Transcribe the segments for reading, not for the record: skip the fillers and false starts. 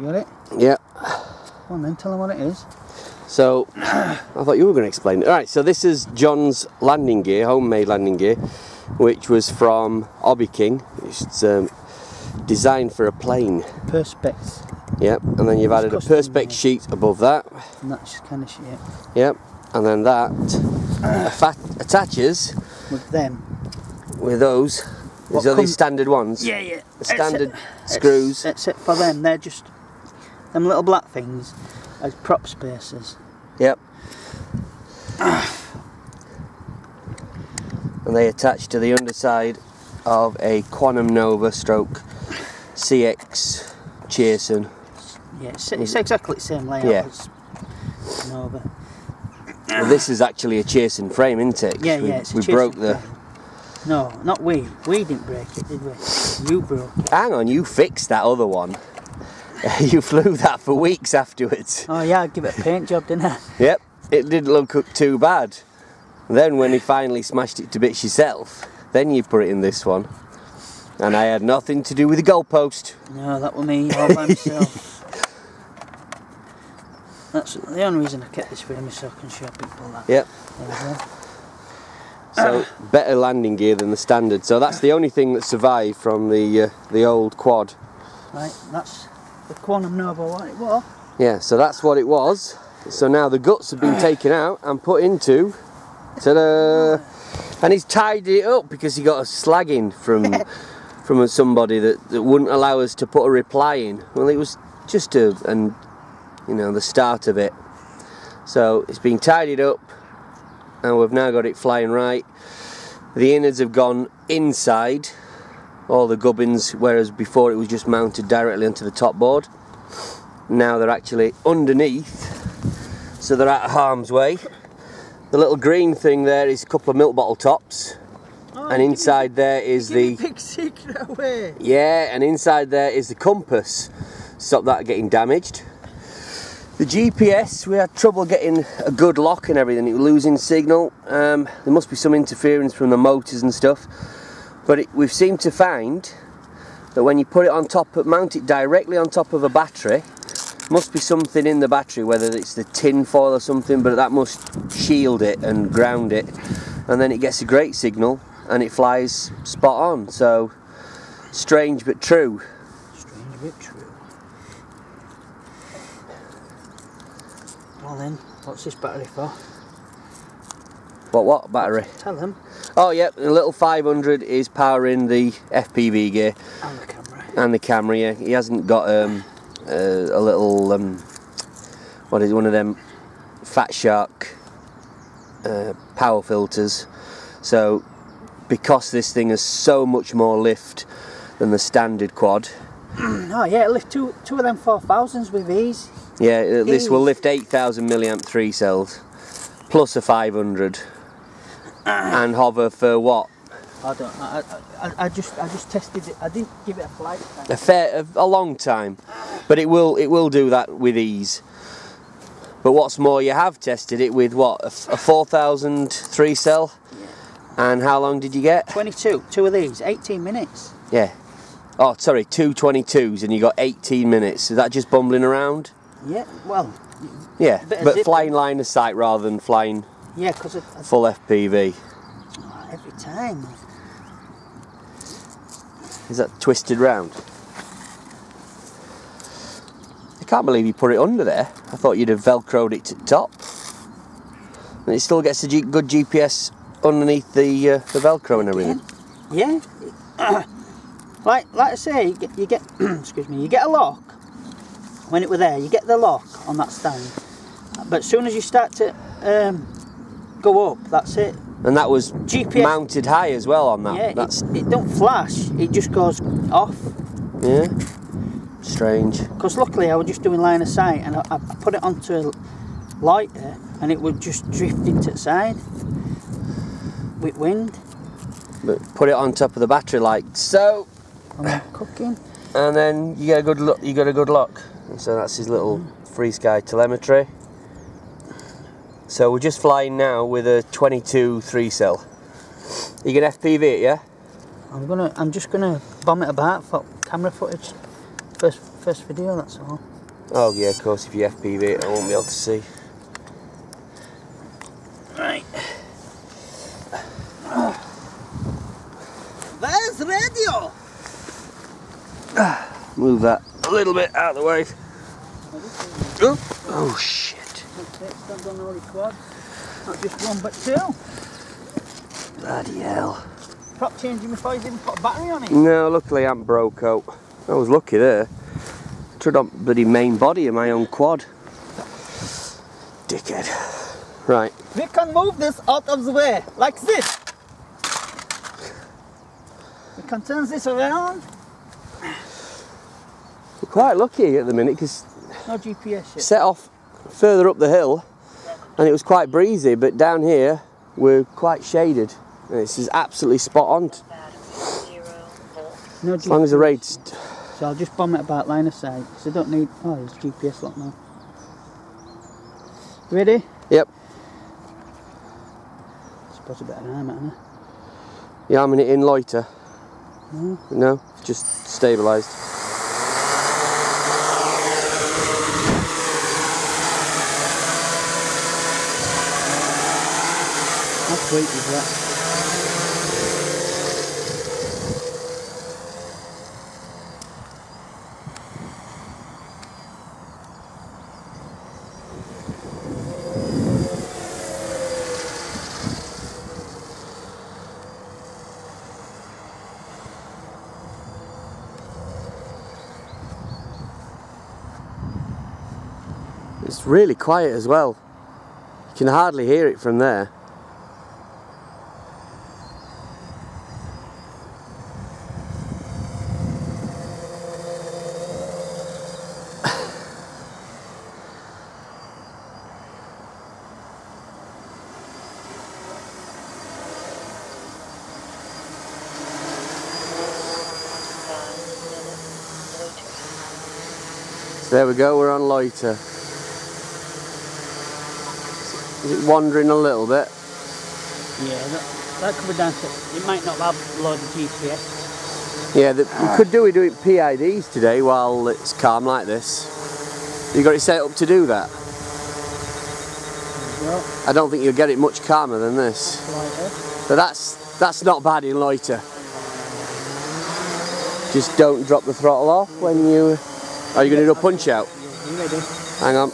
You got it? Yeah. Come on then, tell them what it is. So, I thought you were going to explain it. Alright, so this is John's landing gear, homemade landing gear, which was from Hobby King. It's designed for a plane. Perspex. Yep, and then you've added a Perspex sheet above that. And that's kind of shit. Yep, and then that attaches with them. With those. These are these standard ones. Yeah, yeah. The standard screws. Except for them, they're just them little black things as prop spacers. Yep. And they attach to the underside of a Quanum Nova stroke CX cheerson. Yeah, it's exactly the same layout as Nova. Well, this is actually a cheerson frame, isn't it? Yeah, yeah, it's a we broke the... frame. No, not we. We didn't break it, did we? You broke it. Hang on, you fixed that other one. You flew that for weeks afterwards. Oh yeah, I'd give it a paint job, didn't I? Yep, it didn't look too bad. Then when you finally smashed it to bits yourself, then you put it in this one. And I had nothing to do with the goalpost. No, that was me all by myself. That's the only reason I kept this frame, so I can show people that. Yep. So better landing gear than the standard. So that's the only thing that survived from the old quad. Right, that's the Quanum Nova what it was. Yeah, so that's what it was. So now the guts have been taken out and put into, ta-da! And he's tied it up because he got a slagging from somebody that wouldn't allow us to put a reply in. Well, it was just the start of it. So it's been tidied up. And we've now got it flying right. The innards have gone inside, all the gubbins, whereas before it was just mounted directly onto the top board. Now they're actually underneath, so they're out of harm's way. The little green thing there is a couple of milk bottle tops, and inside there is the big secret away. Yeah, and inside there is the compass. Stop that getting damaged. The GPS, we had trouble getting a good lock and everything. It was losing signal. There must be some interference from the motors and stuff. But we've seemed to find that when you put it on top, mount it directly on top of a battery, must be something in the battery, whether it's the tin foil or something, but that must shield it and ground it. And then it gets a great signal and it flies spot on. So, strange but true. Strange but true. Well then, what's this battery for? What battery? Tell them. Oh yeah, the little 500 is powering the FPV gear. And the camera. And the camera, yeah. He hasn't got a little, what is it, one of them Fat Shark power filters. So, because this thing has so much more lift than the standard quad. Oh yeah, it lift two of them 4000s with ease. Yeah, this will lift 8,000 milliamp 3 cells, plus a 500, and hover for what? I don't. I just tested it. I didn't give it a flight time. A long time, but it will do that with ease. But what's more, you have tested it with what, a 4,000 3 cell, and how long did you get? 22. Two of these, 18 minutes. Yeah. Oh, sorry, 2 22s, and you got 18 minutes. Is that just bumbling around? Yeah, well... Yeah, but flying line of sight rather than flying full FPV. Oh, every time. Is that twisted round? I can't believe you put it under there. I thought you'd have velcroed it to the top. And it still gets a good GPS underneath the velcro and everything. Yeah. Like I say, you get excuse me, you get a lock. When it were there, you get the lock on that stand, but as soon as you start to go up, that's it. And that was GPS mounted high as well on that. Yeah, it don't flash, it just goes off. Yeah, strange. Because luckily I was just doing line of sight, and I put it onto lighter, and it would just drift into the side with wind. But put it on top of the battery like so. I'm cooking. And then you get a good look. You got a good lock. And so that's his little free sky telemetry. So we're just flying now with a 22 3 cell. You can FPV it, yeah? I'm just gonna bomb it about for camera footage. First video, that's all. Oh yeah, of course, if you FPV it, I won't be able to see. Right. Where's radio? Move that a little bit out of the way. Oh shit. Stand on all your quads. Not just one but two. Bloody hell. Prop changing before you didn't put a battery on it. No, luckily I'm broke out. I was lucky there. Tried on bloody main body of my own quad. Dickhead. Right. We can move this out of the way, like this. We can turn this around. We're quite lucky at the minute because no GPS shit. Set off further up the hill and it was quite breezy, but down here we're quite shaded. This is absolutely spot on. No as long as the rate's... So I'll just bomb it about line of sight, because I don't need... Oh, there's GPS lock now. Ready? Yep. I suppose a bit of an arm, haven't I? You arming it in loiter? No. No? Just stabilised. How sweet is that? It's really quiet as well. You can hardly hear it from there. So there we go, we're on loiter. Is it wandering a little bit? Yeah, that could be down to... It might not have a load of GPS. Yeah, we could do it PIDs today while it's calm like this. You got it set up to do that? Well, I don't think you'll get it much calmer than this. But that's not bad in loiter. Just don't drop the throttle off when you... Are you going to do a punch out? You ready? Hang on.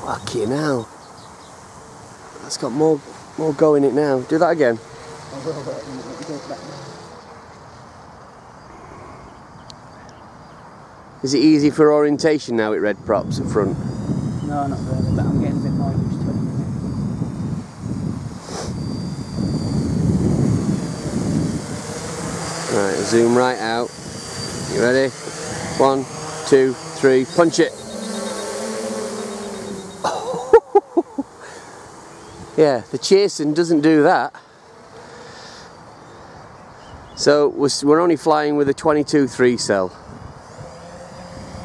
Fucking hell. That's got more go in it now. Do that again. Is it easy for orientation now with red props up front? No, not really, but I'm getting a bit more used to it. Right, zoom right out. You ready? 1, 2, 3, punch it. Yeah, the cheerson doesn't do that. So we're only flying with a 22 3-cell.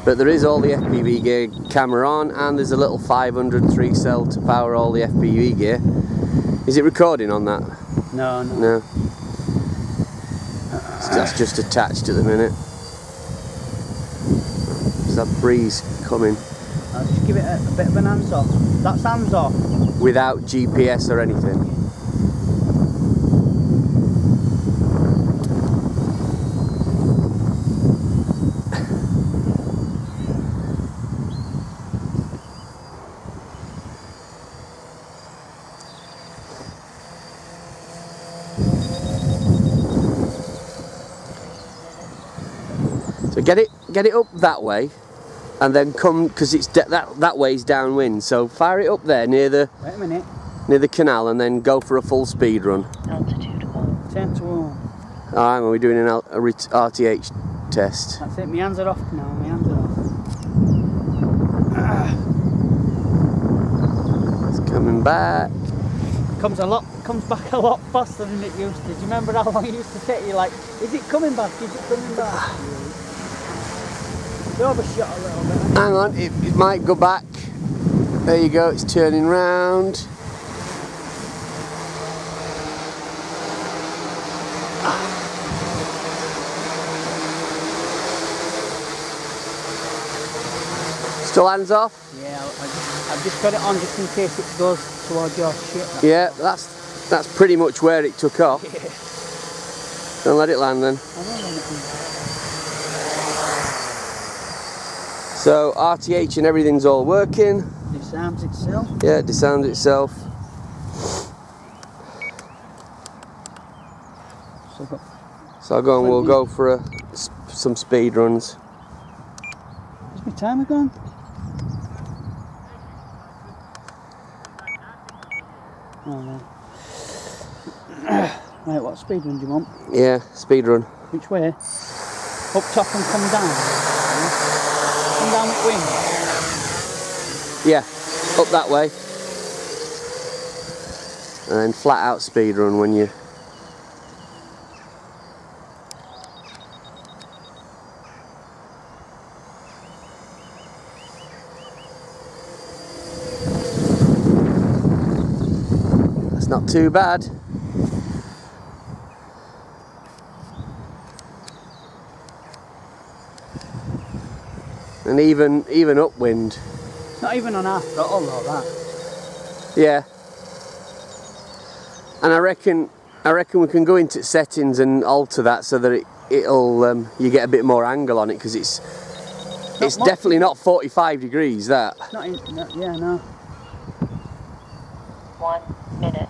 But there is all the FPV gear camera on, and there's a little 500 3-cell to power all the FPV gear. Is it recording on that? No. No. So that's just attached at the minute. There's that breeze coming. I'll just give it a bit of an hands off. That's hands off. Without GPS or anything. So get it up that way, and then come, because it's that way's downwind. So fire it up there near the Wait a minute. Near the canal, and then go for a full speed run. Altitude on. 10 to 1. Alright, we're doing an RTH test. That's it. My hands are off now. My hands are off. It's coming back. Comes back a lot faster than it used to. Do you remember how long it used to take you? Like, is it coming back? Is it coming back? It's overshot a little bit. Hang on, it might go back. There you go, it's turning round. Still hands off? Yeah, I've just got it on just in case it goes towards your ship. Yeah, that's pretty much where it took off. Yeah. Don't let it land then. So RTH and everything's all working. Disarms itself. Yeah, it disarms itself. So I'll go and we'll go for some speed runs. Is my timer gone? Oh no. Right, what speed run do you want? Yeah, speed run. Which way? Up top and come down? Come down with wind? Yeah, up that way. And then flat out speed run when you... That's not too bad. And even upwind. Not even on half throttle though, that. Yeah. And I reckon we can go into settings and alter that so that it'll you get a bit more angle on it, because it's definitely not 45 degrees that. Not in, yeah, no. 1 minute.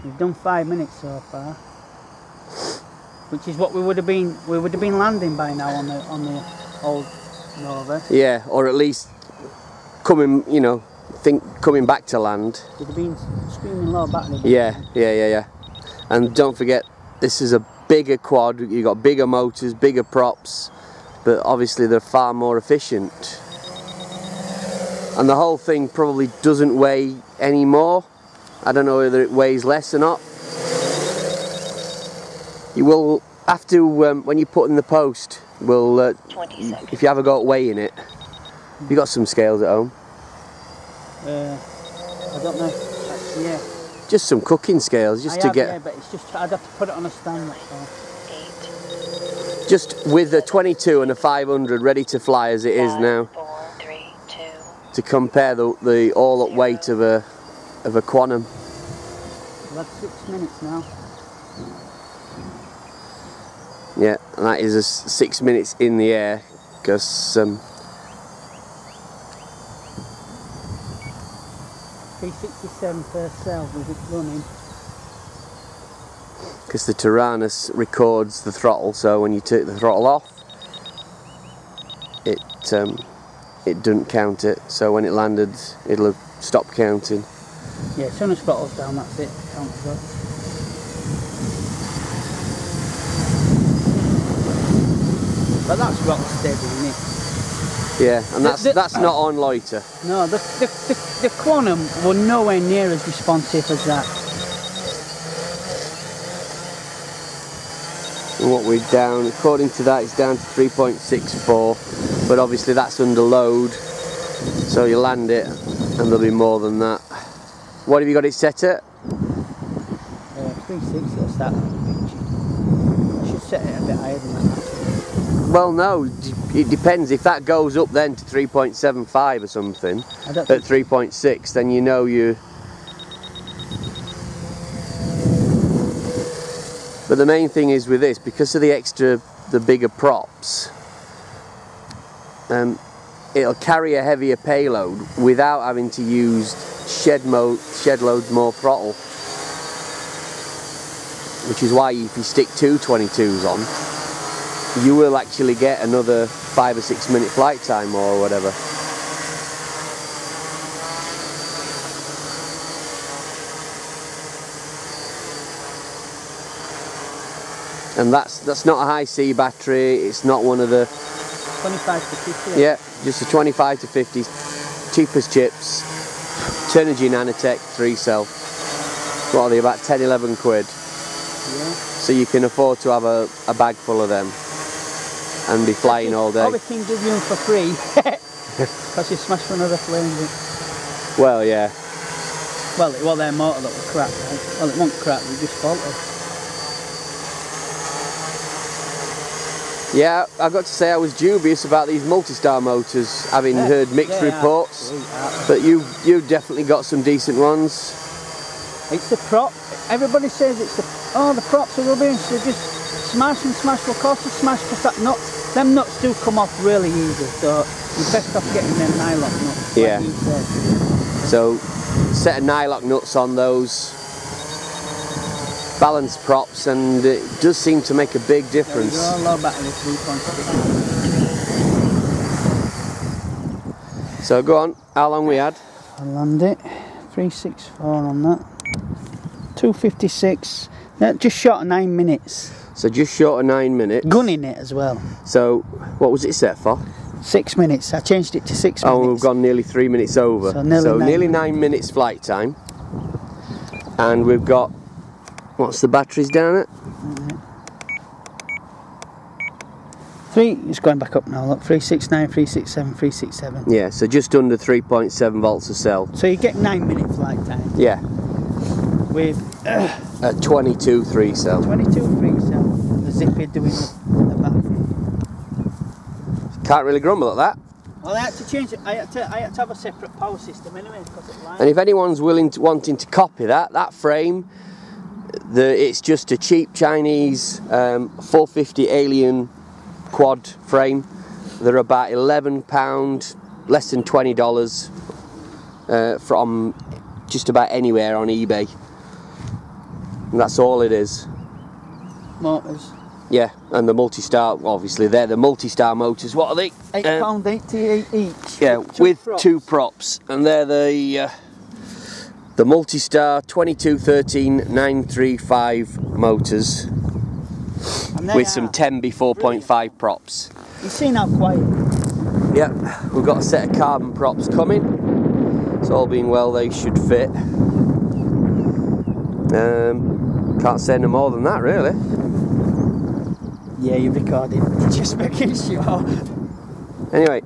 We've done 5 minutes so far, which is what we would have been landing by now on the old Nova. Yeah, or at least coming back to land. We'd have been screaming low battery. Yeah. And don't forget, this is a bigger quad. You've got bigger motors, bigger props, but obviously they're far more efficient. And the whole thing probably doesn't weigh any more. I don't know whether it weighs less or not. You will have to, when you put in the post, if you have a go at weighing it. You got some scales at home? I don't know. Yeah. Just some cooking scales, just to get. Yeah, but it's just I'd have to put it on a stand. That's all. 8. Just with a 22 and a 500 ready to fly as it is now. 4, 3, 2. To compare the all-up weight of a Quanum. Well, that's 6 minutes now. Yeah, and that is 6 minutes in the air, because 367 per cell with it running. Because the Tyrannus records the throttle, so when you take the throttle off, it doesn't count it. So when it landed, it'll have stopped counting. Yeah, as soon as throttle's down, that's it. Counts up. But that's rock steady, isn't it? Yeah, and that's not on loiter. No, the Quanum were nowhere near as responsive as that. And what we're down, according to that, it's down to 3.64, but obviously that's under load, so you land it and there'll be more than that. What have you got it set at? 360, that's that picture. I should set it a bit higher than that. Well, no, it depends. If that goes up then to 3.75 or something, at 3.6, then you know you... But the main thing is with this, because of the bigger props, it'll carry a heavier payload without having to use shed loads more throttle. Which is why if you stick two 22s on, you will actually get another 5 or 6 minute flight time or whatever. And that's not a high C battery, it's not one of the 25 to 50. Yeah, just a 25 to 50, cheapest chips, Turnigy Nanotech 3-cell. What are they, about 10-11 quid? Yeah. So you can afford to have a bag full of them and be flying all day. Probably can give you them for free, because you smash one of the flames. Well, yeah. Well, their motor that was crap, right? Well, it wasn't crap, it just faulted. Yeah, I've got to say I was dubious about these multi-star motors, having heard mixed reports. But you definitely got some decent ones. It's the prop. Everybody says it's the props are rubbish. They just smash and smash. Of course they smash because that nuts, them nuts do come off really easy. So you're best off getting them nylock nuts. Yeah. Like you said. So set of nylock nuts on those. Balance props, and it does seem to make a big difference. Low battery 3.6. So go on, how long we had? I'll land it. 364 on that. 256. Just short of 9 minutes. So just short of 9 minutes. Gunning it as well. So what was it set for? 6 minutes. I changed it to 6 minutes. Oh, we've gone nearly 3 minutes over. So nearly 9 minutes flight time. And we've got, what's the batteries down at? It's going back up now, look, 369, 367, 367. Yeah, so just under 3.7 volts a cell. So you get 9 minute flight time. Yeah. With a 22.3 cell. 22.3 cell. The zippy doing the battery. Can't really grumble at that. Well, I had to change it. I had to have a separate power system anyway because it lied. And if anyone's wanting to copy that frame, it's just a cheap Chinese 450 Alien quad frame. They're about £11, less than $20 from just about anywhere on eBay. And that's all it is. Motors. Yeah, and the multi-star, obviously they're the multi-star motors. What are they? £8.88 each. Yeah, with two props, and they're the multi-star 2213-935 motors with some 10B 4.5 props. You see how quiet. Yeah, we've got a set of carbon props coming. It's all being well, they should fit. Can't say no more than that, really. Yeah, you're recording. Just making sure. Anyway,